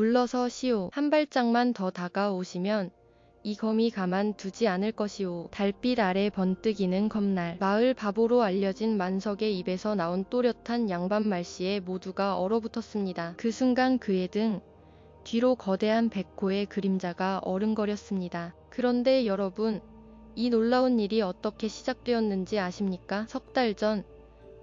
물러서 시오. 한 발짝만 더 다가오시면 이 검이 가만 두지 않을 것이오. 달빛 아래 번뜩이는 검날. 마을 바보로 알려진 만석의 입에서 나온 또렷한 양반 말씨에 모두가 얼어붙었습니다. 그 순간 그의 등 뒤로 거대한 백호의 그림자가 어른거렸습니다. 그런데 여러분, 이 놀라운 일이 어떻게 시작되었는지 아십니까? 석 달 전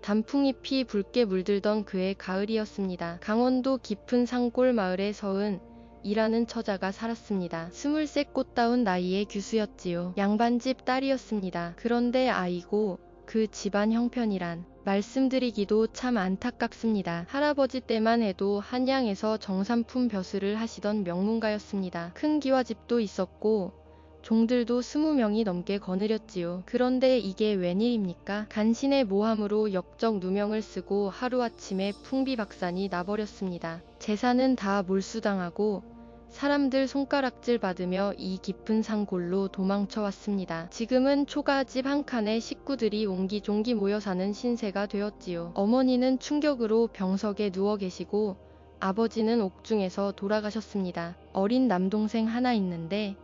단풍잎이 붉게 물들던 그의 가을이었습니다. 강원도 깊은 산골 마을에 서은이라는 처자가 살았습니다. 23 꽃다운 나이의 규수였지요. 양반집 딸이었습니다. 그런데 아이고, 그 집안 형편이란 말씀드리기도 참 안타깝습니다. 할아버지 때만 해도 한양에서 정삼품 벼슬을 하시던 명문가였습니다. 큰 기와집도 있었고 종들도 20명이 넘게 거느렸지요. 그런데 이게 웬일입니까? 간신의 모함으로 역적 누명을 쓰고 하루아침에 풍비박산이 나버렸습니다. 재산은 다 몰수당하고 사람들 손가락질 받으며 이 깊은 산골로 도망쳐 왔습니다. 지금은 초가집 한 칸에 식구들이 옹기종기 모여 사는 신세가 되었지요. 어머니는 충격으로 병석에 누워 계시고 아버지는 옥중에서 돌아가셨습니다. 어린 남동생 하나 있는데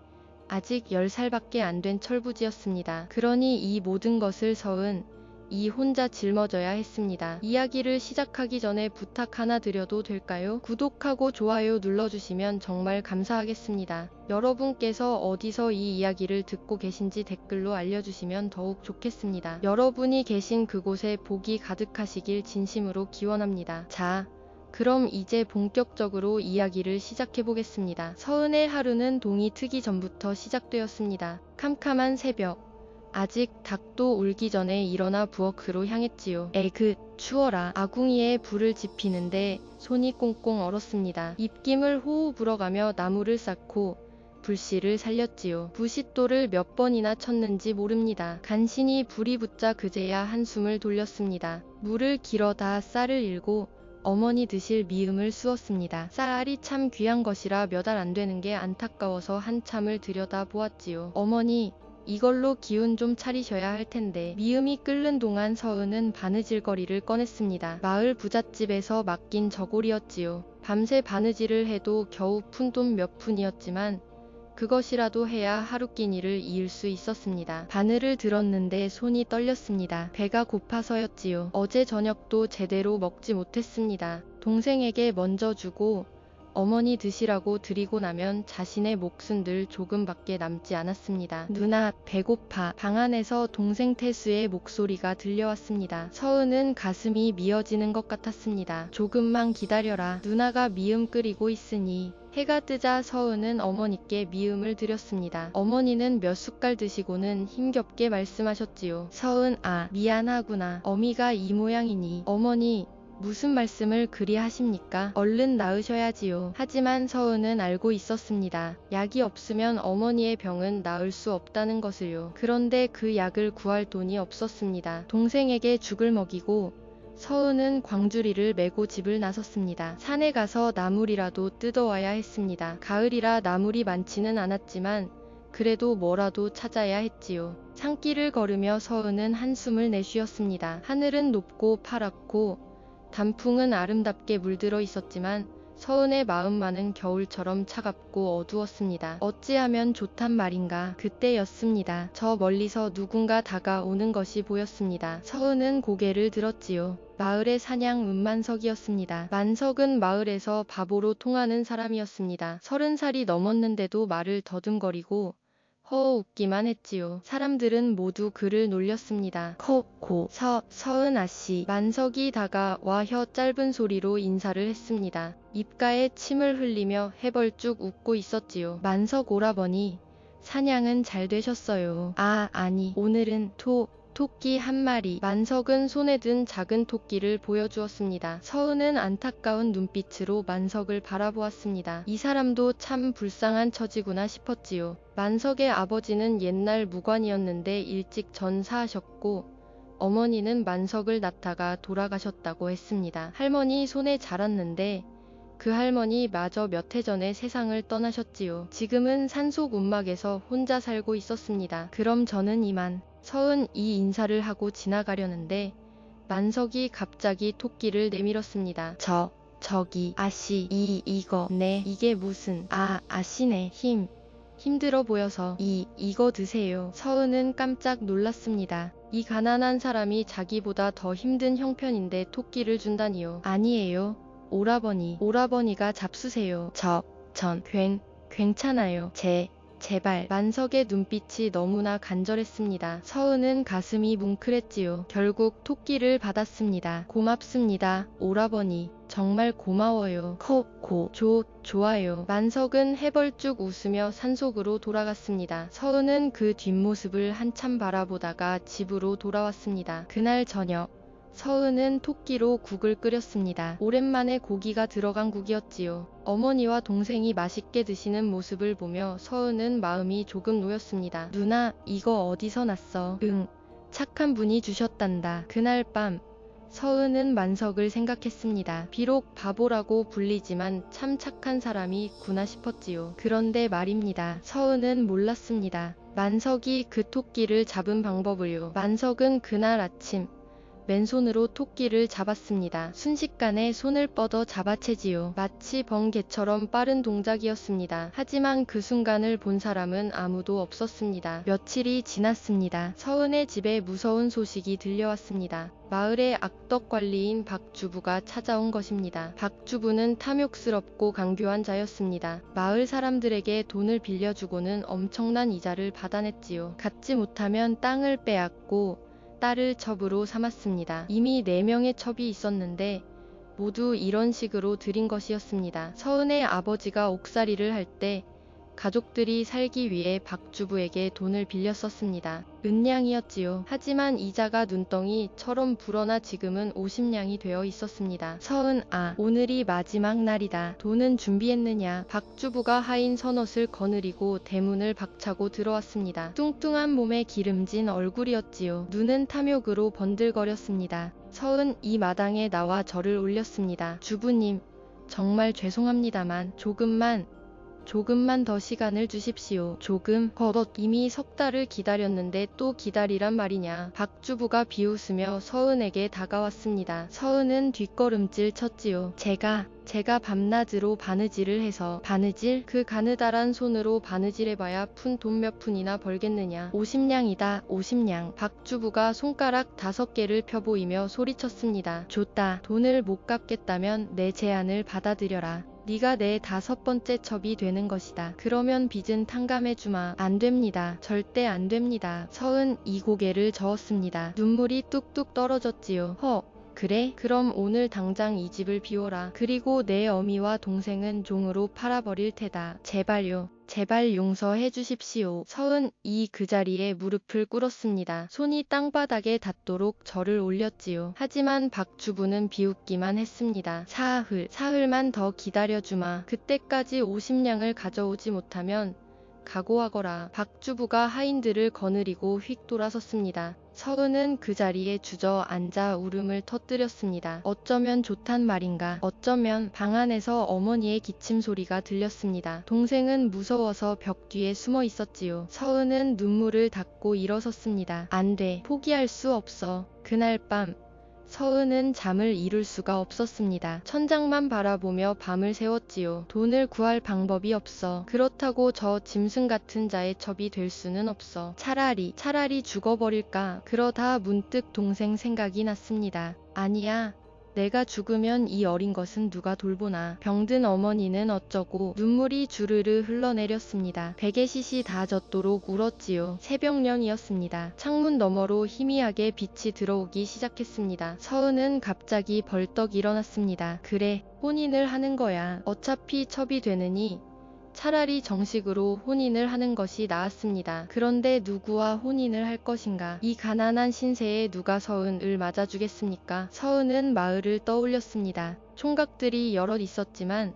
아직 10살밖에 안 된 철부지였습니다. 그러니 이 모든 것을 서은이 혼자 짊어져야 했습니다. 이야기를 시작하기 전에 부탁 하나 드려도 될까요? 구독하고 좋아요 눌러주시면 정말 감사하겠습니다. 여러분께서 어디서 이 이야기를 듣고 계신지 댓글로 알려주시면 더욱 좋겠습니다. 여러분이 계신 그곳에 복이 가득하시길 진심으로 기원합니다. 자, 그럼 이제 본격적으로 이야기를 시작해보겠습니다. 서은의 하루는 동이 트기 전부터 시작되었습니다. 캄캄한 새벽, 아직 닭도 울기 전에 일어나 부엌으로 향했지요. 에그, 추워라. 아궁이에 불을 지피는데 손이 꽁꽁 얼었습니다. 입김을 호우 불어가며 나무를 쌓고 불씨를 살렸지요. 부싯돌을 몇 번이나 쳤는지 모릅니다. 간신히 불이 붙자 그제야 한숨을 돌렸습니다. 물을 길어다 쌀을 일고 어머니 드실 미음을 쑤었습니다. 쌀이 참 귀한 것이라 몇 알 안 되는 게 안타까워서 한참을 들여다보았지요. 어머니, 이걸로 기운 좀 차리셔야 할 텐데. 미음이 끓는 동안 서은은 바느질거리를 꺼냈습니다. 마을 부잣집에서 맡긴 저고리였지요. 밤새 바느질을 해도 겨우 푼돈 몇 푼이었지만 그것이라도 해야 하루 끼니를 이을 수 있었습니다. 바늘을 들었는데 손이 떨렸습니다. 배가 고파서였지요. 어제 저녁도 제대로 먹지 못했습니다. 동생에게 먼저 주고 어머니 드시라고 드리고 나면 자신의 목숨들 조금밖에 남지 않았습니다. 누나, 배고파. 방 안에서 동생 태수의 목소리가 들려왔습니다. 서은은 가슴이 미어지는 것 같았습니다. 조금만 기다려라. 누나가 미음 끓이고 있으니. 해가 뜨자 서은은 어머니께 미음을 드렸습니다. 어머니는 몇 숟갈 드시고는 힘겹게 말씀하셨지요. 서은, 미안하구나. 어미가 이 모양이니. 어머니, 무슨 말씀을 그리 하십니까? 얼른 나으셔야지요. 하지만 서은은 알고 있었습니다. 약이 없으면 어머니의 병은 나을 수 없다는 것을요. 그런데 그 약을 구할 돈이 없었습니다. 동생에게 죽을 먹이고 서은은 광주리를 메고 집을 나섰습니다. 산에 가서 나물이라도 뜯어와야 했습니다. 가을이라 나물이 많지는 않았지만 그래도 뭐라도 찾아야 했지요. 산길을 걸으며 서은은 한숨을 내쉬었습니다. 하늘은 높고 파랗고 단풍은 아름답게 물들어 있었지만 서은의 마음만은 겨울처럼 차갑고 어두웠습니다. 어찌하면 좋단 말인가. 그때였습니다. 저 멀리서 누군가 다가오는 것이 보였습니다. 서은은 고개를 들었지요. 마을의 사냥 은만석이었습니다. 만석은 마을에서 바보로 통하는 사람이었습니다. 30살이 넘었는데도 말을 더듬거리고 허어 웃기만 했지요. 사람들은 모두 그를 놀렸습니다. 서은 아씨. 만석이 다가와 혀 짧은 소리로 인사를 했습니다. 입가에 침을 흘리며 해벌쭉 웃고 있었지요. 만석 오라버니, 사냥은 잘 되셨어요. 아니, 오늘은 토끼 한 마리. 만석은 손에 든 작은 토끼를 보여주었습니다. 서은은 안타까운 눈빛으로 만석을 바라보았습니다. 이 사람도 참 불쌍한 처지구나 싶었지요. 만석의 아버지는 옛날 무관이었는데 일찍 전사하셨고 어머니는 만석을 낳다가 돌아가셨다고 했습니다. 할머니 손에 자랐는데 그 할머니 마저 몇 해 전에 세상을 떠나셨지요. 지금은 산속 움막에서 혼자 살고 있었습니다. 그럼 저는 이만. 서은 이 인사를 하고 지나가려는데 만석이 갑자기 토끼를 내밀었습니다. 저기 아씨 이거 네 이게 무슨 아씨네 힘들어 보여서 이거 드세요. 서은은 깜짝 놀랐습니다. 이 가난한 사람이 자기보다 더 힘든 형편인데 토끼를 준다니요. 아니에요. 오라버니가 잡수세요. 전 괜찮아요. 제발. 만석의 눈빛이 너무나 간절했습니다. 서은은 가슴이 뭉클했지요. 결국 토끼를 받았습니다. 고맙습니다, 오라버니. 정말 고마워요. 좋아요. 만석은 해벌쭉 웃으며 산속으로 돌아갔습니다. 서은은 그 뒷모습을 한참 바라보다가 집으로 돌아왔습니다. 그날 저녁 서은은 토끼로 국을 끓였습니다. 오랜만에 고기가 들어간 국이었지요. 어머니와 동생이 맛있게 드시는 모습을 보며 서은은 마음이 조금 놓였습니다. 누나, 이거 어디서 났어? 응, 착한 분이 주셨단다. 그날 밤 서은은 만석을 생각했습니다. 비록 바보라고 불리지만 참 착한 사람이 있구나 싶었지요. 그런데 말입니다. 서은은 몰랐습니다. 만석이 그 토끼를 잡은 방법을요. 만석은 그날 아침 맨손으로 토끼를 잡았습니다. 순식간에 손을 뻗어 잡아채지요. 마치 번개처럼 빠른 동작이었습니다. 하지만 그 순간을 본 사람은 아무도 없었습니다. 며칠이 지났습니다. 서은의 집에 무서운 소식이 들려왔습니다. 마을의 악덕관리인 박주부가 찾아온 것입니다. 박주부는 탐욕스럽고 강교한 자였습니다. 마을 사람들에게 돈을 빌려주고는 엄청난 이자를 받아냈지요. 갚지 못하면 땅을 빼앗고 딸을 첩으로 삼았습니다. 이미 4명의 첩이 있었는데 모두 이런 식으로 들인 것이었습니다. 서은의 아버지가 옥살이를 할 때 가족들이 살기 위해 박주부에게 돈을 빌렸었습니다. 은량이었지요. 하지만 이자가 눈덩이처럼 불어나 지금은 50냥이 되어 있었습니다. 서은, 오늘이 마지막 날이다. 돈은 준비했느냐? 박주부가 하인 선옷을 거느리고 대문을 박차고 들어왔습니다. 뚱뚱한 몸에 기름진 얼굴이었지요. 눈은 탐욕으로 번들거렸습니다. 서은 이 마당에 나와 절을 올렸습니다. 주부님, 정말 죄송합니다만 조금만 더 시간을 주십시오. 이미 석 달을 기다렸는데 또 기다리란 말이냐. 박주부가 비웃으며 서은에게 다가왔습니다. 서은은 뒷걸음질 쳤지요. 제가 밤낮으로 바느질을 해서. 바느질? 그 가느다란 손으로 바느질해봐야 푼 돈 몇 푼이나 벌겠느냐. 50냥이다. 50냥. 박주부가 손가락 5개를 펴보이며 소리쳤습니다. 좋다. 돈을 못 갚겠다면 내 제안을 받아들여라. 네가 내 5번째 첩이 되는 것이다. 그러면 빚은 탕감해주마. 안 됩니다. 절대 안 됩니다. 서은 이 고개를 저었습니다. 눈물이 뚝뚝 떨어졌지요. 그래? 그럼 오늘 당장 이 집을 비워라. 그리고 내 어미와 동생은 종으로 팔아버릴 테다. 제발요. 제발 용서해 주십시오. 서은 그 자리에 무릎을 꿇었습니다. 손이 땅바닥에 닿도록 절을 올렸지요. 하지만 박주부는 비웃기만 했습니다. 사흘만 더 기다려주마. 그때까지 50냥을 가져오지 못하면 각오하거라. 박주부가 하인들을 거느리고 휙 돌아섰습니다. 서은은 그 자리에 주저앉아 울음을 터뜨렸습니다. 어쩌면 좋단 말인가. 어쩌면. 방 안에서 어머니의 기침 소리가 들렸습니다. 동생은 무서워서 벽 뒤에 숨어 있었지요. 서은은 눈물을 닦고 일어섰습니다. 안 돼. 포기할 수 없어. 그날 밤 서은은 잠을 이룰 수가 없었습니다. 천장만 바라보며 밤을 새웠지요. 돈을 구할 방법이 없어. 그렇다고 저 짐승 같은 자의 첩이 될 수는 없어. 차라리 죽어버릴까. 그러다 문득 동생 생각이 났습니다. 아니야. 내가 죽으면 이 어린 것은 누가 돌보나. 병든 어머니는 어쩌고. 눈물이 주르르 흘러내렸습니다. 베개싯이 다 젖도록 울었지요. 새벽녘이었습니다. 창문 너머로 희미하게 빛이 들어오기 시작했습니다. 서은은 갑자기 벌떡 일어났습니다. 그래, 혼인을 하는 거야. 어차피 첩이 되느니 차라리 정식으로 혼인을 하는 것이 나았습니다. 그런데 누구와 혼인을 할 것인가? 이 가난한 신세에 누가 서은을 맞아주겠습니까? 서은은 마을을 떠올렸습니다. 총각들이 여럿 있었지만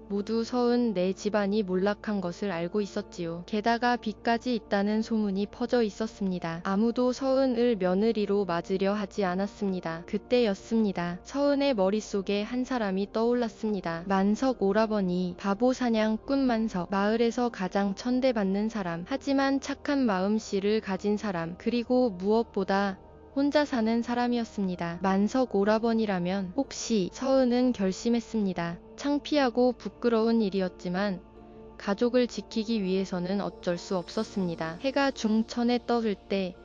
모두 서은 내 집안이 몰락한 것을 알고 있었지요. 게다가 빚까지 있다는 소문이 퍼져 있었습니다. 아무도 서은을 며느리로 맞으려 하지 않았습니다. 그때였습니다. 서은의 머릿속에 한 사람이 떠올랐습니다. 만석 오라버니. 바보 사냥꾼 만석. 마을에서 가장 천대받는 사람. 하지만 착한 마음씨를 가진 사람. 그리고 무엇보다 혼자 사는 사람이었습니다. 만석 오라버니라면 혹시 서은은 결심했습니다. 창피하고 부끄러운 일이었지만 가족을 지키기 위해서는 어쩔 수 없었습니다. 해가 중천에 떠들 때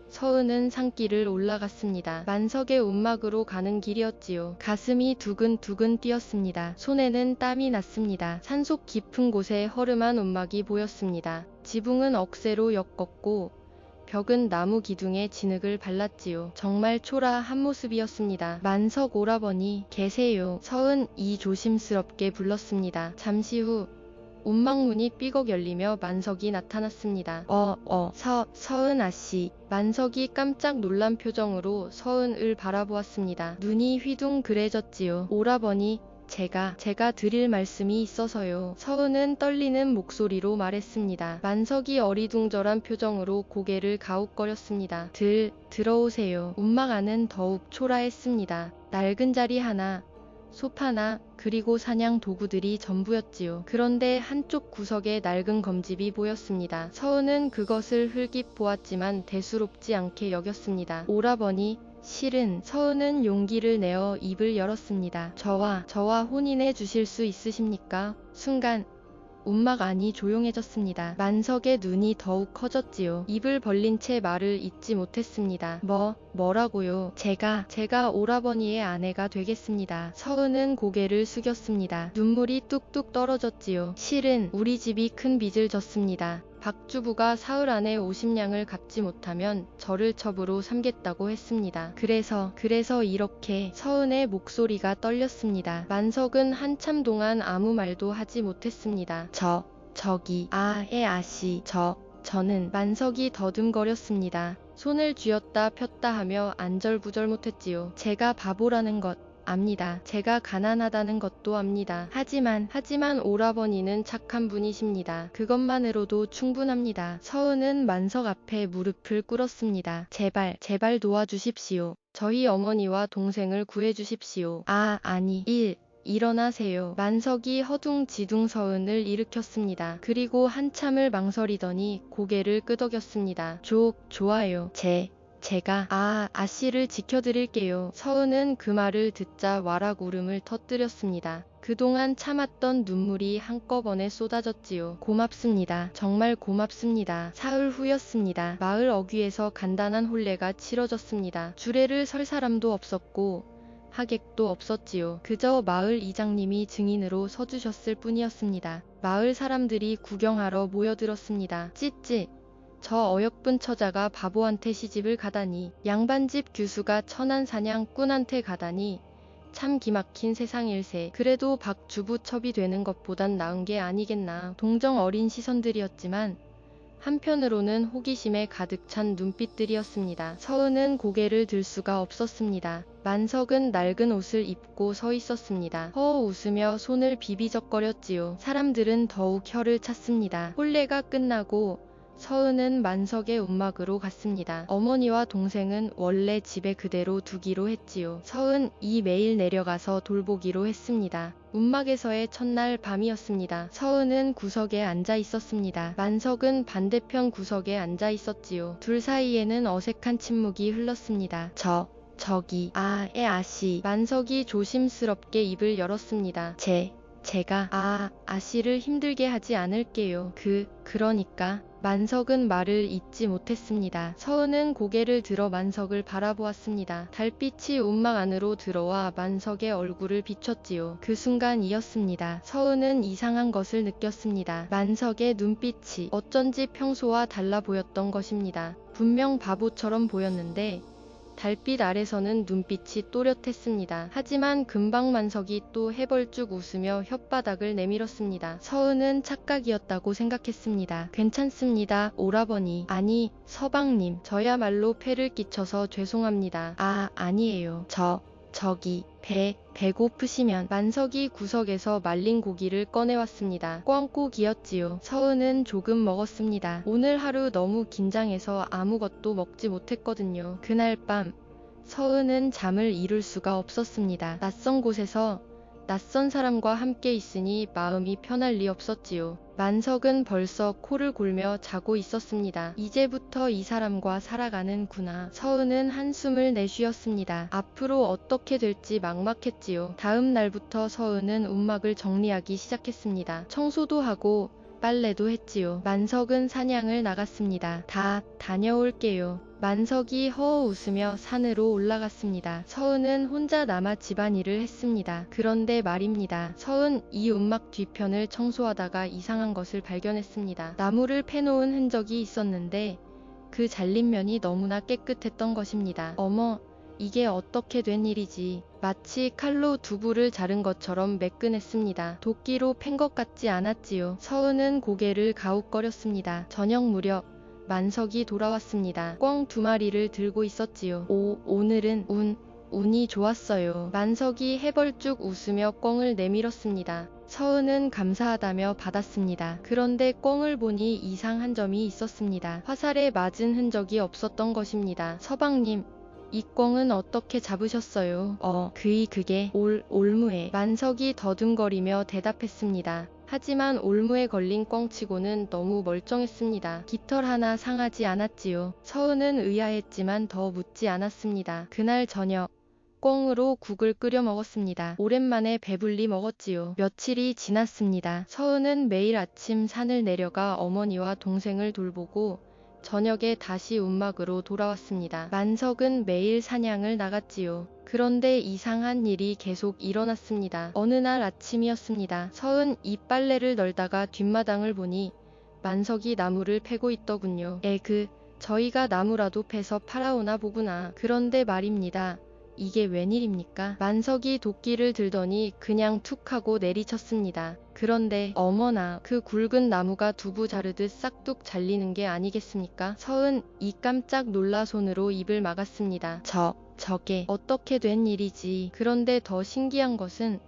서은은 산길을 올라갔습니다. 만석의 움막으로 가는 길이었지요. 가슴이 두근두근 뛰었습니다. 손에는 땀이 났습니다. 산속 깊은 곳에 허름한 움막이 보였습니다. 지붕은 억새로 엮었고 벽은 나무 기둥에 진흙을 발랐지요. 정말 초라한 모습이었습니다. 만석 오라버니 계세요. 서은이 조심스럽게 불렀습니다. 잠시 후 움막문이 삐걱 열리며 만석이 나타났습니다. 서은 아씨. 만석이 깜짝 놀란 표정으로 서은을 바라보았습니다. 눈이 휘둥그레졌지요. 오라버니, 제가 드릴 말씀이 있어서요. 서은은 떨리는 목소리로 말했습니다. 만석이 어리둥절한 표정으로 고개를 가웃거렸습니다. 들어오세요. 움막 안은 더욱 초라했습니다. 낡은 자리 하나, 소파나 그리고 사냥 도구들이 전부였지요. 그런데 한쪽 구석에 낡은 검집이 보였습니다. 서은은 그것을 흘낏 보았지만 대수롭지 않게 여겼습니다. 오라버니, 실은 서은은 용기를 내어 입을 열었습니다. 저와 혼인해 주실 수 있으십니까? 순간 움막 안이 조용해졌습니다. 만석의 눈이 더욱 커졌지요. 입을 벌린 채 말을 잇지 못했습니다. 뭐라고요? 제가 오라버니의 아내가 되겠습니다. 서은은 고개를 숙였습니다. 눈물이 뚝뚝 떨어졌지요. 실은 우리 집이 큰 빚을 졌습니다. 박주부가 사흘 안에 50냥을 갚지 못하면 저를 첩으로 삼겠다고 했습니다. 그래서 이렇게. 서은의 목소리가 떨렸습니다. 만석은 한참 동안 아무 말도 하지 못했습니다. 아씨, 저는. 만석이 더듬거렸습니다. 손을 쥐었다 폈다 하며 안절부절 못했지요. 제가 바보라는 것 압니다. 제가 가난하다는 것도 압니다. 하지만 오라버니는 착한 분이십니다. 그것만으로도 충분합니다. 서은은 만석 앞에 무릎을 꿇었습니다. 제발 도와주십시오. 저희 어머니와 동생을 구해주십시오. 일어나세요. 만석이 허둥지둥 서은을 일으켰습니다. 그리고 한참을 망설이더니 고개를 끄덕였습니다. 좋아요. 제가 아씨를 지켜드릴게요. 서은은 그 말을 듣자 와락 울음을 터뜨렸습니다. 그동안 참았던 눈물이 한꺼번에 쏟아졌지요. 고맙습니다. 정말 고맙습니다. 사흘 후였습니다. 마을 어귀에서 간단한 혼례가 치러졌습니다. 주례를 설 사람도 없었고 하객도 없었지요. 그저 마을 이장님이 증인으로 서주셨을 뿐이었습니다. 마을 사람들이 구경하러 모여들었습니다. 찌찌. 저 어여쁜 처자가 바보한테 시집을 가다니, 양반집 규수가 천한 사냥꾼한테 가다니, 참 기막힌 세상일세. 그래도 박주부 첩이 되는 것보단 나은 게 아니겠나. 동정 어린 시선들이었지만 한편으로는 호기심에 가득 찬 눈빛들이었습니다. 서은은 고개를 들 수가 없었습니다. 만석은 낡은 옷을 입고 서 있었습니다. 허허 웃으며 손을 비비적거렸지요. 사람들은 더욱 혀를 찼습니다. 혼례가 끝나고 서은은 만석의 움막으로 갔습니다. 어머니와 동생은 원래 집에 그대로 두기로 했지요. 서은이 매일 내려가서 돌보기로 했습니다. 움막에서의 첫날 밤이었습니다. 서은은 구석에 앉아 있었습니다. 만석은 반대편 구석에 앉아 있었지요. 둘 사이에는 어색한 침묵이 흘렀습니다. 아씨. 만석이 조심스럽게 입을 열었습니다. 제가 아씨를 힘들게 하지 않을게요. 그러니까. 만석은 말을 잇지 못했습니다. 서은은 고개를 들어 만석을 바라보았습니다. 달빛이 움막 안으로 들어와 만석의 얼굴을 비췄지요. 그 순간이었습니다. 서은은 이상한 것을 느꼈습니다. 만석의 눈빛이 어쩐지 평소와 달라 보였던 것입니다. 분명 바보처럼 보였는데 달빛 아래서는 눈빛이 또렷했습니다. 하지만 금방 만석이 또 해벌쭉 웃으며 혓바닥을 내밀었습니다. 서은은 착각이었다고 생각했습니다. 괜찮습니다, 오라버니. 아니, 서방님. 저야말로 폐를 끼쳐서 죄송합니다. 아니에요. 저기 배고프시면. 만석이 구석에서 말린 고기를 꺼내왔습니다. 꿩고기였지요. 서은은 조금 먹었습니다. 오늘 하루 너무 긴장해서 아무것도 먹지 못했거든요. 그날 밤 서은은 잠을 이룰 수가 없었습니다. 낯선 곳에서 낯선 사람과 함께 있으니 마음이 편할 리 없었지요. 만석은 벌써 코를 골며 자고 있었습니다. 이제부터 이 사람과 살아가는구나. 서은은 한숨을 내쉬었습니다. 앞으로 어떻게 될지 막막했지요. 다음 날부터 서은은 움막을 정리하기 시작했습니다. 청소도 하고 빨래도 했지요. 만석은 사냥을 나갔습니다. 다 다녀올게요. 만석이 허어 웃으며 산으로 올라갔습니다. 서은은 혼자 남아 집안일을 했습니다. 그런데 말입니다. 서은 이 움막 뒤편을 청소하다가 이상한 것을 발견했습니다. 나무를 패놓은 흔적이 있었는데 그 잘린 면이 너무나 깨끗했던 것입니다. 어머, 이게 어떻게 된 일이지? 마치 칼로 두부를 자른 것처럼 매끈했습니다. 도끼로 팬 것 같지 않았지요. 서은은 고개를 가웃거렸습니다. 저녁 무렵 만석이 돌아왔습니다. 꿩 2마리를 들고 있었지요. 오늘은 운이 좋았어요. 만석이 해벌쭉 웃으며 꿩을 내밀었습니다. 서은은 감사하다며 받았습니다. 그런데 꿩을 보니 이상한 점이 있었습니다. 화살에 맞은 흔적이 없었던 것입니다. 서방님, 이 꿩은 어떻게 잡으셨어요? 그게 올무에. 만석이 더듬거리며 대답했습니다. 하지만 올무에 걸린 꿩치고는 너무 멀쩡했습니다. 깃털 하나 상하지 않았지요. 서은은 의아했지만 더 묻지 않았습니다. 그날 저녁 꿩으로 국을 끓여 먹었습니다. 오랜만에 배불리 먹었지요. 며칠이 지났습니다. 서은은 매일 아침 산을 내려가 어머니와 동생을 돌보고 저녁에 다시 움막으로 돌아왔습니다. 만석은 매일 사냥을 나갔지요. 그런데 이상한 일이 계속 일어났습니다. 어느 날 아침이었습니다. 서은 이빨래를 널다가 뒷마당을 보니 만석이 나무를 패고 있더군요. 저희가 나무라도 패서 팔아오나 보구나. 그런데 말입니다. 이게 웬일입니까? 만석이 도끼를 들더니 그냥 툭 하고 내리쳤습니다. 그런데 어머나, 그 굵은 나무가 두부 자르듯 싹둑 잘리는 게 아니겠습니까? 서은 이 깜짝 놀라 손으로 입을 막았습니다. 저게 어떻게 된 일이지? 그런데 더 신기한 것은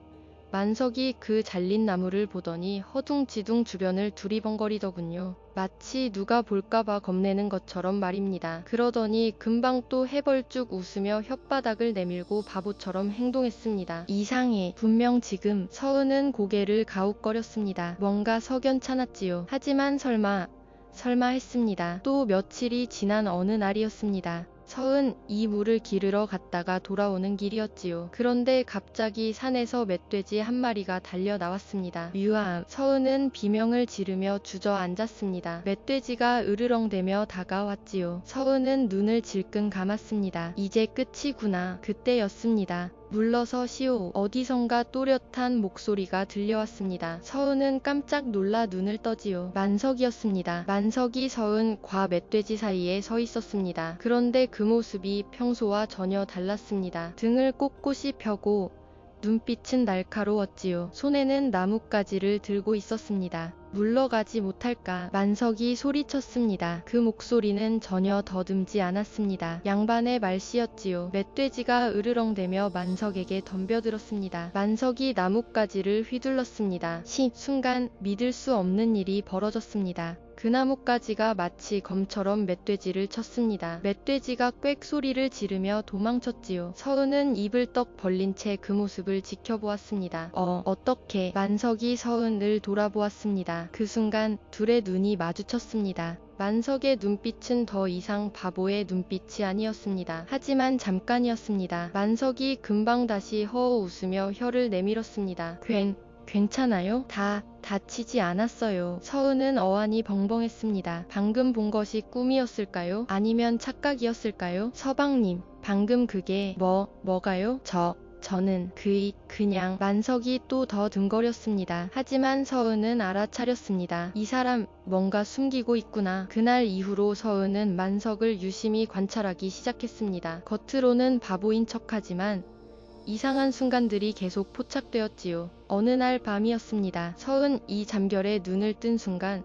만석이 그 잘린 나무를 보더니 허둥지둥 주변을 두리번거리더군요. 마치 누가 볼까봐 겁내는 것처럼 말입니다. 그러더니 금방 또 해벌쭉 웃으며 혓바닥을 내밀고 바보처럼 행동했습니다. 이상해. 분명 지금. 서은은 고개를 가웃거렸습니다. 뭔가 석연찮았지요. 하지만 설마 했습니다. 또 며칠이 지난 어느 날이었습니다. 서은 이 물을 기르러 갔다가 돌아오는 길이었지요. 그런데 갑자기 산에서 멧돼지 한 마리가 달려 나왔습니다. 뮤아. 서은은 비명을 지르며 주저앉았습니다. 멧돼지가 으르렁대며 다가왔지요. 서은은 눈을 질끈 감았습니다. 이제 끝이구나. 그때였습니다. 물러서시오. 어디선가 또렷한 목소리가 들려왔습니다. 서은은 깜짝 놀라 눈을 떠지요. 만석이었습니다. 만석이 서은과 멧돼지 사이에 서 있었습니다. 그런데 그 모습이 평소와 전혀 달랐습니다. 등을 꼿꼿이 펴고 눈빛은 날카로웠지요. 손에는 나뭇가지를 들고 있었습니다. 물러가지 못할까? 만석이 소리쳤습니다. 그 목소리는 전혀 더듬지 않았습니다. 양반의 말씨였지요. 멧돼지가 으르렁대며 만석에게 덤벼들었습니다. 만석이 나뭇가지를 휘둘렀습니다. 순간 믿을 수 없는 일이 벌어졌습니다. 그 나뭇가지가 마치 검처럼 멧돼지를 쳤습니다. 멧돼지가 꽥 소리를 지르며 도망쳤지요. 서은은 입을 떡 벌린 채 그 모습을 지켜보았습니다. 어떻게? 만석이 서은을 돌아보았습니다. 그 순간 둘의 눈이 마주쳤습니다. 만석의 눈빛은 더 이상 바보의 눈빛이 아니었습니다. 하지만 잠깐이었습니다. 만석이 금방 다시 허어 웃으며 혀를 내밀었습니다. 괜찮아요? 다치지 않았어요. 서은은 어안이 벙벙했습니다. 방금 본 것이 꿈이었을까요? 아니면 착각이었을까요? 서방님, 방금 그게 뭐가요? 저는 그냥. 만석이 또 더듬거렸습니다. 하지만 서은은 알아차렸습니다. 이 사람 뭔가 숨기고 있구나. 그날 이후로 서은은 만석을 유심히 관찰하기 시작했습니다. 겉으로는 바보인 척하지만 이상한 순간들이 계속 포착되었지요. 어느 날 밤이었습니다. 서은 이 잠결에 눈을 뜬 순간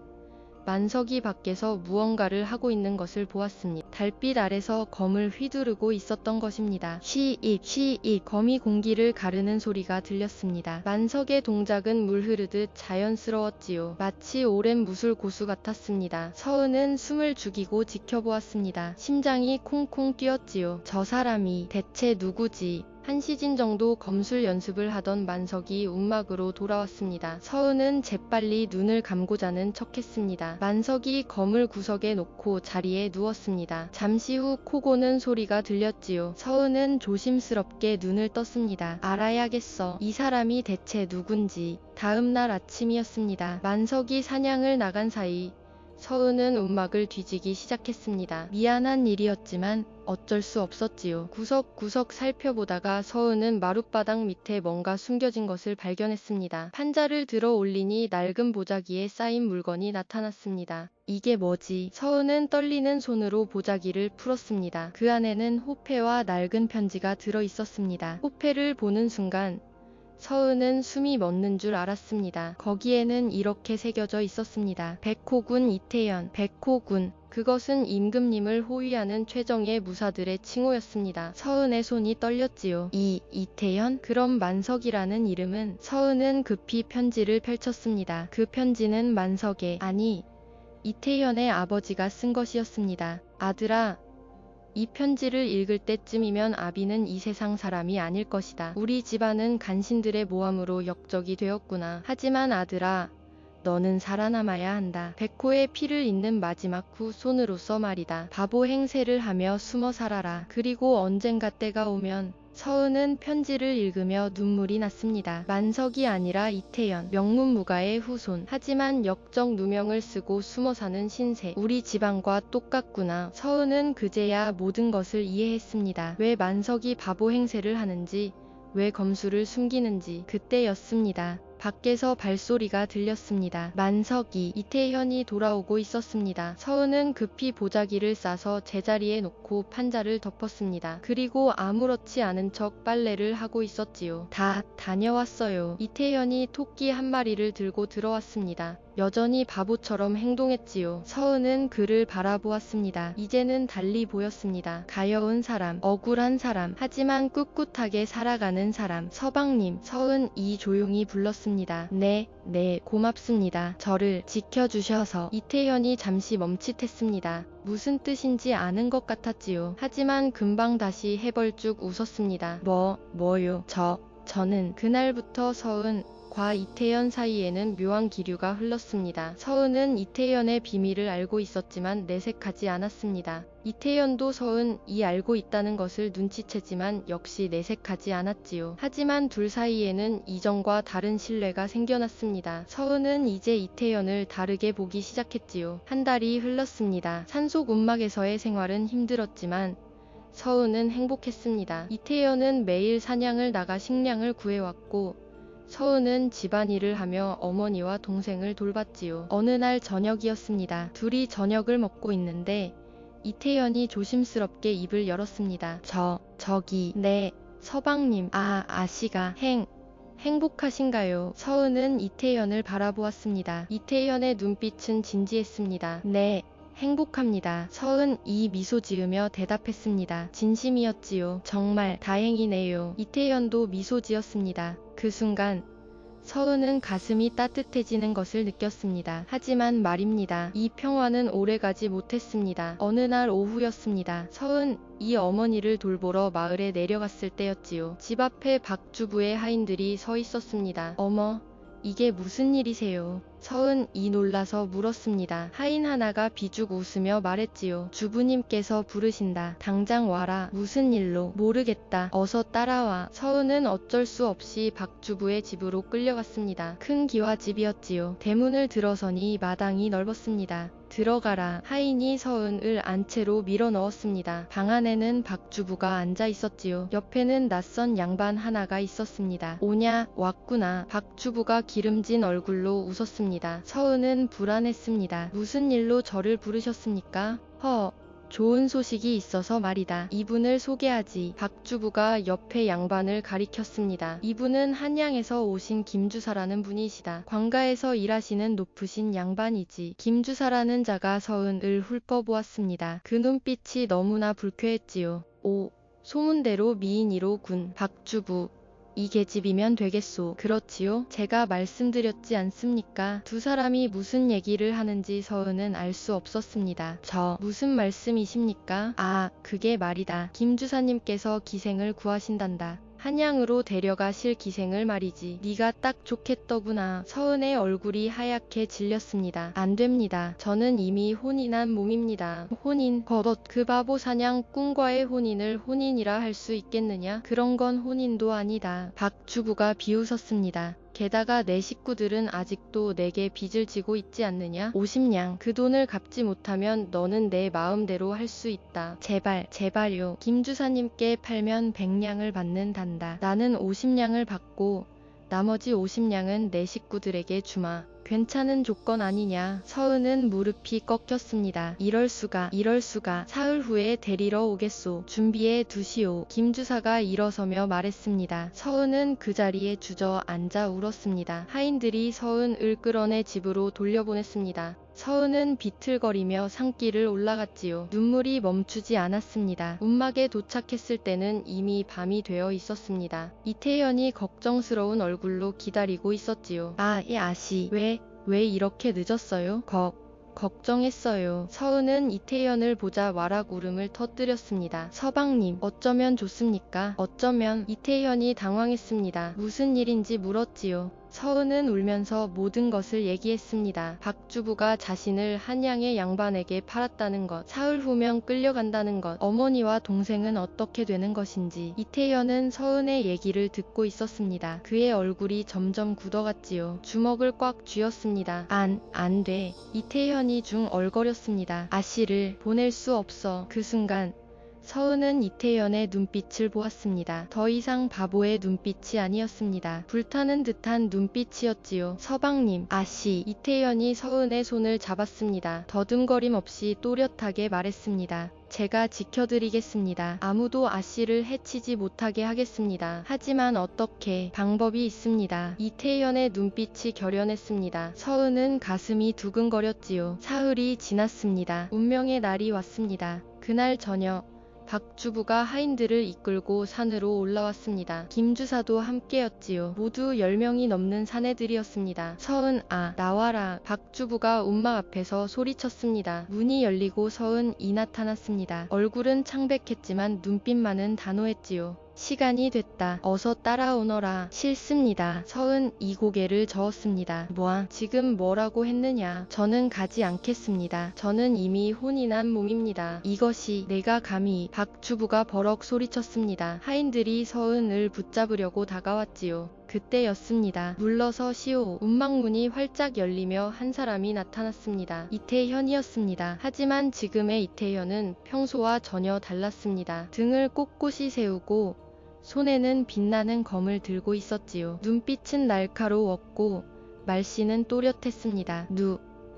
만석이 밖에서 무언가를 하고 있는 것을 보았습니다. 달빛 아래서 검을 휘두르고 있었던 것입니다. 시익. 검이 공기를 가르는 소리가 들렸습니다. 만석의 동작은 물 흐르듯 자연스러웠지요. 마치 오랜 무술 고수 같았습니다. 서은은 숨을 죽이고 지켜보았습니다. 심장이 콩콩 뛰었지요. 저 사람이 대체 누구지? 한 시즌 정도 검술 연습을 하던 만석이 움막으로 돌아왔습니다. 서은은 재빨리 눈을 감고 자는 척했습니다. 만석이 검을 구석에 놓고 자리에 누웠습니다. 잠시 후 코 고는 소리가 들렸지요. 서은은 조심스럽게 눈을 떴습니다. 알아야겠어. 이 사람이 대체 누군지. 다음 날 아침이었습니다. 만석이 사냥을 나간 사이 서은은 움막을 뒤지기 시작했습니다. 미안한 일이었지만 어쩔 수 없었지요. 구석구석 살펴보다가 서은은 마룻바닥 밑에 뭔가 숨겨진 것을 발견했습니다. 판자를 들어 올리니 낡은 보자기에 쌓인 물건이 나타났습니다. 이게 뭐지? 서은은 떨리는 손으로 보자기를 풀었습니다. 그 안에는 호패와 낡은 편지가 들어 있었습니다. 호패를 보는 순간 서은은 숨이 멎는 줄 알았습니다. 거기에는 이렇게 새겨져 있었습니다. 백호군 이태현. 백호군. 그것은 임금님을 호위하는 최정예 무사들의 칭호였습니다. 서은의 손이 떨렸지요. 이태현? 그럼 만석이라는 이름은? 서은은 급히 편지를 펼쳤습니다. 그 편지는 만석의, 아니, 이태현의 아버지가 쓴 것이었습니다. 아들아, 이 편지를 읽을 때쯤이면 아비는 이 세상 사람이 아닐 것이다. 우리 집안은 간신들의 모함으로 역적이 되었구나. 하지만 아들아, 너는 살아남아야 한다. 백호의 피를 잇는 마지막 후 손으로서 말이다. 바보 행세를 하며 숨어 살아라. 그리고 언젠가 때가 오면 서은은 편지를 읽으며 눈물이 났습니다. 만석이 아니라 이태현, 명문무가의 후손. 하지만 역적 누명을 쓰고 숨어 사는 신세. 우리 집안과 똑같구나. 서은은 그제야 모든 것을 이해했습니다. 왜 만석이 바보 행세를 하는지, 왜 검수를 숨기는지. 그때였습니다. 밖에서 발소리가 들렸습니다. 만석이, 이태현이 돌아오고 있었습니다. 서은은 급히 보자기를 싸서 제자리에 놓고 판자를 덮었습니다. 그리고 아무렇지 않은 척 빨래를 하고 있었지요. 다 다녀왔어요. 이태현이 토끼 한 마리를 들고 들어왔습니다. 여전히 바보처럼 행동했지요. 서은은 그를 바라보았습니다. 이제는 달리 보였습니다. 가여운 사람, 억울한 사람, 하지만 꿋꿋하게 살아가는 사람. 서방님, 서은이 조용히 불렀습니다. 네, 고맙습니다. 저를 지켜주셔서. 이태현이 잠시 멈칫했습니다. 무슨 뜻인지 아는 것 같았지요. 하지만 금방 다시 해벌쭉 웃었습니다. 뭐요? 저는 그날부터 서은 과 이태현 사이에는 묘한 기류가 흘렀습니다. 서은은 이태현의 비밀을 알고 있었지만 내색하지 않았습니다. 이태현도 서은이 알고 있다는 것을 눈치채지만 역시 내색하지 않았지요. 하지만 둘 사이에는 이전과 다른 신뢰가 생겨났습니다. 서은은 이제 이태현을 다르게 보기 시작했지요. 한 달이 흘렀습니다. 산속 움막에서의 생활은 힘들었지만 서은은 행복했습니다. 이태현은 매일 사냥을 나가 식량을 구해왔고 서은은 집안일을 하며 어머니와 동생을 돌봤지요. 어느 날 저녁이었습니다. 둘이 저녁을 먹고 있는데 이태현이 조심스럽게 입을 열었습니다. 저기, 네, 서방님, 아씨가 행복하신가요? 서은은 이태현을 바라보았습니다. 이태현의 눈빛은 진지했습니다. 네, 행복합니다. 서은이 미소 지으며 대답했습니다. 진심이었지요. 정말 다행이네요. 이태현도 미소 지었습니다. 그 순간 서은은 가슴이 따뜻해지는 것을 느꼈습니다. 하지만 말입니다. 이 평화는 오래가지 못했습니다. 어느 날 오후였습니다. 서은이 어머니를 돌보러 마을에 내려갔을 때였지요. 집 앞에 박주부의 하인들이 서 있었습니다. 어머, 이게 무슨 일이세요? 서은이 놀라서 물었습니다. 하인 하나가 비죽 웃으며 말했지요. 주부님께서 부르신다. 당장 와라. 무슨 일로? 모르겠다. 어서 따라와. 서은은 어쩔 수 없이 박주부의 집으로 끌려갔습니다. 큰 기와집이었지요. 대문을 들어서니 마당이 넓었습니다. 들어가라. 하인이 서은을 안채로 밀어 넣었습니다. 방 안에는 박주부가 앉아 있었지요. 옆에는 낯선 양반 하나가 있었습니다. 오냐, 왔구나. 박주부가 기름진 얼굴로 웃었습니다. 서은은 불안했습니다. 무슨 일로 저를 부르셨습니까? 좋은 소식이 있어서 말이다. 이분을 소개하지. 박주부가 옆에 양반을 가리켰습니다. 이분은 한양에서 오신 김주사라는 분이시다. 관가에서 일하시는 높으신 양반이지. 김주사라는 자가 서은을 훑어보았습니다. 그 눈빛이 너무나 불쾌했지요. 소문대로 미인 1호군 박주부. 이 계집이면 되겠소. 그렇지요? 제가 말씀드렸지 않습니까? 두 사람이 무슨 얘기를 하는지 서은은 알 수 없었습니다. 무슨 말씀이십니까? 그게 말이다. 김 주사님께서 기생을 구하신단다. 한양으로 데려가실 기생을 말이지. 네가 딱 좋겠더구나. 서은의 얼굴이 하얗게 질렸습니다. 안 됩니다. 저는 이미 혼인한 몸입니다. 혼인? 버릇. 그 바보 사냥꾼과의 혼인을 혼인이라 할 수 있겠느냐? 그런 건 혼인도 아니다. 박주부가 비웃었습니다. 게다가 내 식구들은 아직도 내게 빚을 지고 있지 않느냐? 50냥. 그 돈을 갚지 못하면 너는 내 마음대로 할 수 있다. 제발, 제발요. 김 주사님께 팔면 100냥을 받는단다. 나는 50냥을 받고 나머지 50냥은 내 식구들에게 주마. 괜찮은 조건 아니냐? 서은은 무릎이 꺾였습니다. 이럴 수가, 이럴 수가. 사흘 후에 데리러 오겠소. 준비해 두시오. 김 주사가 일어서며 말했습니다. 서은은 그 자리에 주저앉아 울었습니다. 하인들이 서은을 끌어내 집으로 돌려보냈습니다. 서은은 비틀거리며 산길을 올라갔지요. 눈물이 멈추지 않았습니다. 움막에 도착했을 때는 이미 밤이 되어 있었습니다. 이태현이 걱정스러운 얼굴로 기다리고 있었지요. 아씨, 왜 이렇게 늦었어요? 걱정했어요. 서은은 이태현을 보자 와락 울음을 터뜨렸습니다. 서방님, 어쩌면 좋습니까? 어쩌면. 이태현이 당황했습니다. 무슨 일인지 물었지요. 서은은 울면서 모든 것을 얘기했습니다. 박주부가 자신을 한양의 양반에게 팔았다는 것, 사흘 후면 끌려간다는 것, 어머니와 동생은 어떻게 되는 것인지. 이태현은 서은의 얘기를 듣고 있었습니다. 그의 얼굴이 점점 굳어갔지요. 주먹을 꽉 쥐었습니다. 안 돼. 이태현이 중얼거렸습니다. 아씨를 보낼 수 없어. 그 순간 서은은 이태현의 눈빛을 보았습니다. 더 이상 바보의 눈빛이 아니었습니다. 불타는 듯한 눈빛이었지요. 서방님, 아씨. 이태현이 서은의 손을 잡았습니다. 더듬거림 없이 또렷하게 말했습니다. 제가 지켜드리겠습니다. 아무도 아씨를 해치지 못하게 하겠습니다. 하지만 어떻게? 방법이 있습니다. 이태현의 눈빛이 결연했습니다. 서은은 가슴이 두근거렸지요. 사흘이 지났습니다. 운명의 날이 왔습니다. 그날 저녁 박주부가 하인들을 이끌고 산으로 올라왔습니다. 김주사도 함께였지요. 모두 10명이 넘는 사내들이었습니다. 서은, 나와라. 박주부가 운막 앞에서 소리쳤습니다. 문이 열리고 서은이 나타났습니다. 얼굴은 창백했지만 눈빛만은 단호했지요. 시간이 됐다. 어서 따라오너라. 싫습니다. 서은이 고개를 저었습니다. 지금 뭐라고 했느냐? 저는 가지 않겠습니다. 저는 이미 혼인한 몸입니다. 이것이 내가 감히. 박주부가 버럭 소리쳤습니다. 하인들이 서은을 붙잡으려고 다가왔지요. 그때였습니다. 물러서시오. 운막문이 활짝 열리며 한 사람이 나타났습니다. 이태현이었습니다. 하지만 지금의 이태현은 평소와 전혀 달랐습니다. 등을 꼿꼿이 세우고 손에는 빛나는 검을 들고 있었지요. 눈빛은 날카로웠고 말씨는 또렷했습니다.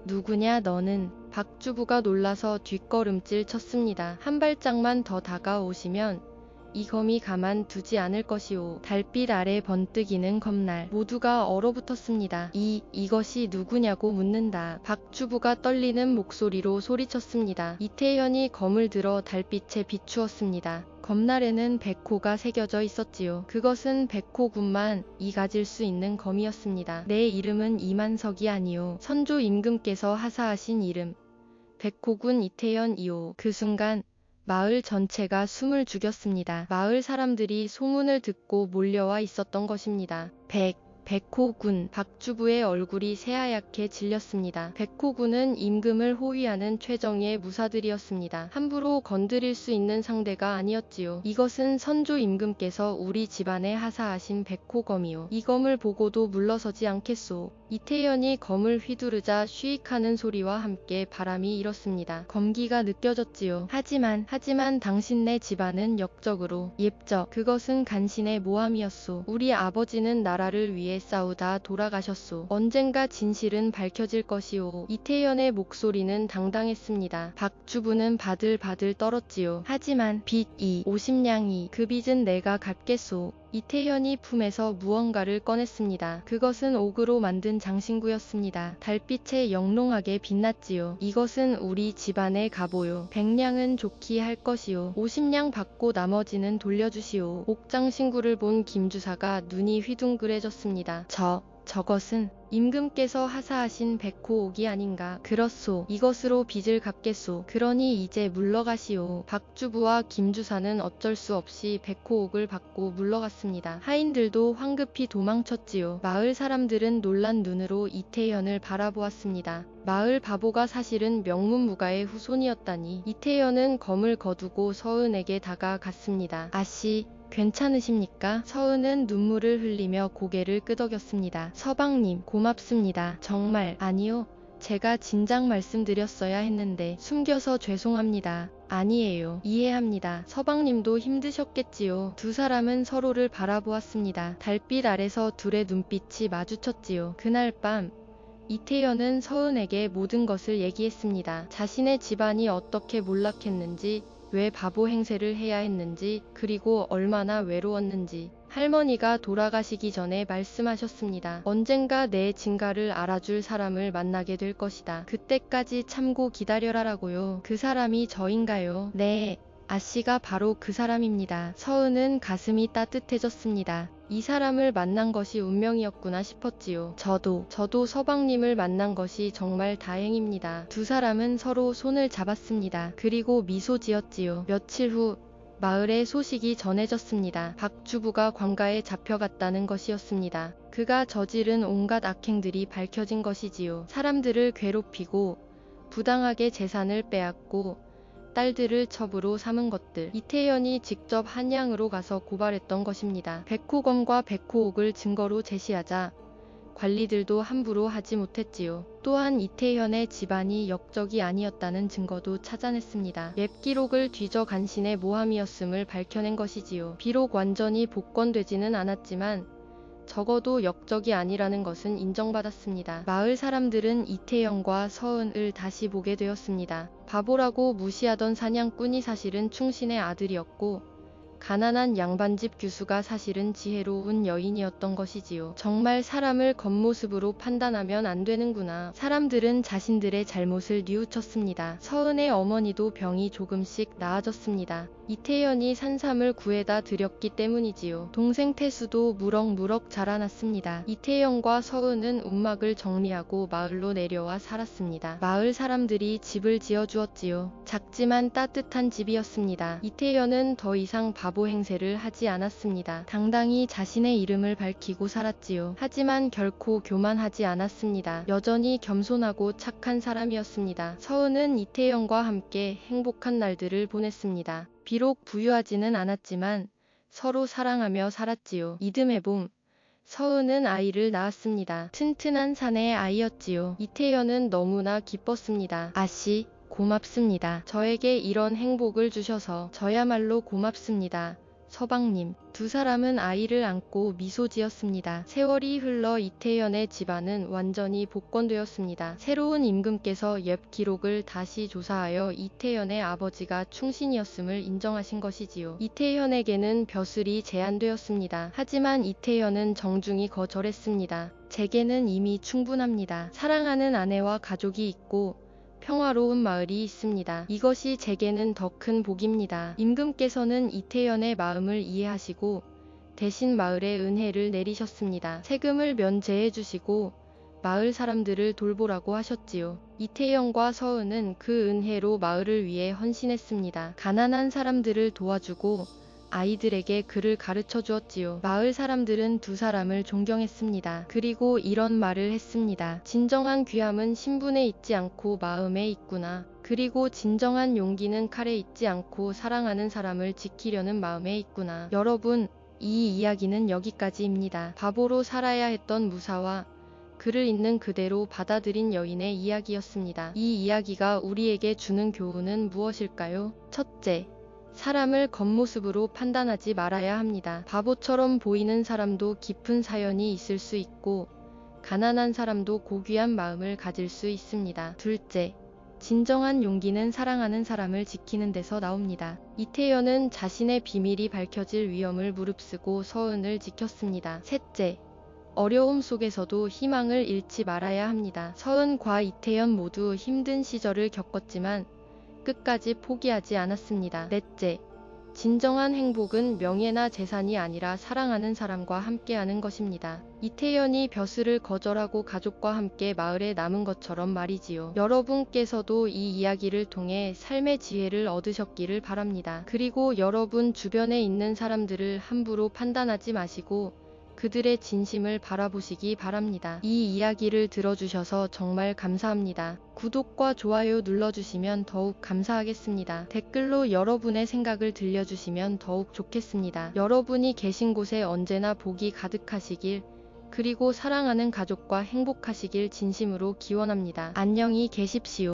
누구냐 너는? 박주부가 놀라서 뒷걸음질 쳤습니다. 한 발짝만 더 다가오시면 이 검이 가만두지 않을 것이오. 달빛 아래 번뜩이는 검날. 모두가 얼어붙었습니다. 이것이 누구냐고 묻는다. 박주부가 떨리는 목소리로 소리쳤습니다. 이태현이 검을 들어 달빛에 비추었습니다. 검날에는 백호가 새겨져 있었지요. 그것은 백호군만이 가질 수 있는 검이었습니다. 내 이름은 이만석이 아니오. 선조 임금께서 하사하신 이름. 백호군 이태현이오. 그 순간 마을 전체가 숨을 죽였습니다. 마을 사람들이 소문을 듣고 몰려와 있었던 것입니다. 백호군. 박주부의 얼굴이 새하얗게 질렸습니다. 백호군은 임금을 호위하는 최정예 무사들이었습니다. 함부로 건드릴 수 있는 상대가 아니었지요. 이것은 선조 임금께서 우리 집안에 하사하신 백호검이요. 이 검을 보고도 물러서지 않겠소. 이태현이 검을 휘두르자 쉬익하는 소리와 함께 바람이 일었습니다. 검기가 느껴졌지요. 하지만 당신네 집안은 역적으로. 옙적. 그것은 간신의 모함이었소. 우리 아버지는 나라를 위해 싸우다 돌아가셨소. 언젠가 진실은 밝혀질 것이오. 이태현의 목소리는 당당했습니다. 박주부는 바들바들 떨었지요. 하지만 빚이 50냥이. 그 빚은 내가 갚겠소. 이태현이 품에서 무언가를 꺼냈습니다. 그것은 옥으로 만든 장신구였습니다. 달빛에 영롱하게 빛났지요. 이것은 우리 집안의 갑오요. 100냥은 좋게 할 것이요. 50냥 받고 나머지는 돌려주시오. 옥장신구를 본 김주사가 눈이 휘둥그레졌습니다. 저것은 임금께서 하사하신 백호옥이 아닌가. 그렇소. 이것으로 빚을 갚겠소. 그러니 이제 물러가시오. 박주부와 김주사는 어쩔 수 없이 백호옥을 받고 물러갔습니다. 하인들도 황급히 도망쳤지요. 마을 사람들은 놀란 눈으로 이태현을 바라보았습니다. 마을 바보가 사실은 명문무가의 후손이었다니. 이태현은 검을 거두고 서은에게 다가갔습니다. 아씨, 괜찮으십니까? 서은은 눈물을 흘리며 고개를 끄덕였습니다. 서방님, 고맙습니다. 정말. 아니요. 제가 진작 말씀드렸어야 했는데 숨겨서 죄송합니다. 아니에요. 이해합니다. 서방님도 힘드셨겠지요. 두 사람은 서로를 바라보았습니다. 달빛 아래서 둘의 눈빛이 마주쳤지요. 그날 밤 이태현은 서은에게 모든 것을 얘기했습니다. 자신의 집안이 어떻게 몰락했는지, 왜 바보 행세를 해야 했는지, 그리고 얼마나 외로웠는지. 할머니가 돌아가시기 전에 말씀하셨습니다. 언젠가 내 진가를 알아줄 사람을 만나게 될 것이다. 그때까지 참고 기다려라라고요. 그 사람이 저인가요? 네. 아씨가 바로 그 사람입니다. 서은은 가슴이 따뜻해졌습니다. 이 사람을 만난 것이 운명이었구나 싶었지요. 저도 서방님을 만난 것이 정말 다행입니다. 두 사람은 서로 손을 잡았습니다. 그리고 미소 지었지요. 며칠 후 마을에 소식이 전해졌습니다. 박주부가 관가에 잡혀갔다는 것이었습니다. 그가 저지른 온갖 악행들이 밝혀진 것이지요. 사람들을 괴롭히고 부당하게 재산을 빼앗고 딸들을 첩으로 삼은 것들. 이태현이 직접 한양으로 가서 고발했던 것입니다. 백호검과 백호옥을 증거로 제시하자 관리들도 함부로 하지 못했지요. 또한 이태현의 집안이 역적이 아니었다는 증거도 찾아냈습니다. 웹기록을 뒤져 간신의 모함이었음을 밝혀낸 것이지요. 비록 완전히 복권되지는 않았지만 적어도 역적이 아니라는 것은 인정받았습니다. 마을 사람들은 이태현과 서은을 다시 보게 되었습니다. 바보라고 무시하던 사냥꾼이 사실은 충신의 아들이었고, 가난한 양반집 교수가 사실은 지혜로운 여인이었던 것이지요. 정말 사람을 겉모습으로 판단하면 안 되는구나. 사람들은 자신들의 잘못을 뉘우쳤습니다. 서은의 어머니도 병이 조금씩 나아졌습니다. 이태현이 산삼을 구해다 드렸기 때문이지요. 동생 태수도 무럭무럭 자라났습니다. 이태현과 서은은 움막을 정리하고 마을로 내려와 살았습니다. 마을 사람들이 집을 지어주었지요. 작지만 따뜻한 집이었습니다. 이태현은 더 이상 바보 행세를 하지 않았습니다. 당당히 자신의 이름을 밝히고 살았지요. 하지만 결코 교만하지 않았습니다. 여전히 겸손하고 착한 사람이었습니다. 서은은 이태현과 함께 행복한 날들을 보냈습니다. 비록 부유하지는 않았지만 서로 사랑하며 살았지요. 이듬해 봄, 서은은 아이를 낳았습니다. 튼튼한 사내의 아이였지요. 이태현은 너무나 기뻤습니다. 아씨, 고맙습니다. 저에게 이런 행복을 주셔서 저야말로 고맙습니다. 서방님. 두 사람은 아이를 안고 미소 지었습니다. 세월이 흘러 이태현의 집안은 완전히 복권되었습니다. 새로운 임금께서 옛 기록을 다시 조사하여 이태현의 아버지가 충신이었음을 인정하신 것이지요. 이태현에게는 벼슬이 제한되었습니다. 하지만 이태현은 정중히 거절했습니다. 제게는 이미 충분합니다. 사랑하는 아내와 가족이 있고 평화로운 마을이 있습니다. 이것이 제게는 더 큰 복입니다. 임금께서는 이태현의 마음을 이해하시고 대신 마을에 은혜를 내리셨습니다. 세금을 면제해 주시고 마을 사람들을 돌보라고 하셨지요. 이태현과 서은은 그 은혜로 마을을 위해 헌신했습니다. 가난한 사람들을 도와주고 아이들에게 글을 가르쳐 주었지요. 마을 사람들은 두 사람을 존경했습니다. 그리고 이런 말을 했습니다. 진정한 귀함은 신분에 있지 않고 마음에 있구나. 그리고 진정한 용기는 칼에 있지 않고 사랑하는 사람을 지키려는 마음에 있구나. 여러분, 이 이야기는 여기까지입니다. 바보로 살아야 했던 무사와 글을 있는 그대로 받아들인 여인의 이야기였습니다. 이 이야기가 우리에게 주는 교훈은 무엇일까요? 첫째, 사람을 겉모습으로 판단하지 말아야 합니다. 바보처럼 보이는 사람도 깊은 사연이 있을 수 있고 가난한 사람도 고귀한 마음을 가질 수 있습니다. 둘째, 진정한 용기는 사랑하는 사람을 지키는 데서 나옵니다. 이태현은 자신의 비밀이 밝혀질 위험을 무릅쓰고 서은을 지켰습니다. 셋째, 어려움 속에서도 희망을 잃지 말아야 합니다. 서은과 이태현 모두 힘든 시절을 겪었지만 끝까지 포기하지 않았습니다. 넷째, 진정한 행복은 명예나 재산이 아니라 사랑하는 사람과 함께하는 것입니다. 이태연이 벼슬을 거절하고 가족과 함께 마을에 남은 것처럼 말이지요. 여러분께서도 이 이야기를 통해 삶의 지혜를 얻으셨기를 바랍니다. 그리고 여러분 주변에 있는 사람들을 함부로 판단하지 마시고 그들의 진심을 바라보시기 바랍니다. 이 이야기를 들어주셔서 정말 감사합니다. 구독과 좋아요 눌러주시면 더욱 감사하겠습니다. 댓글로 여러분의 생각을 들려주시면 더욱 좋겠습니다. 여러분이 계신 곳에 언제나 복이 가득하시길, 그리고 사랑하는 가족과 행복하시길 진심으로 기원합니다. 안녕히 계십시오.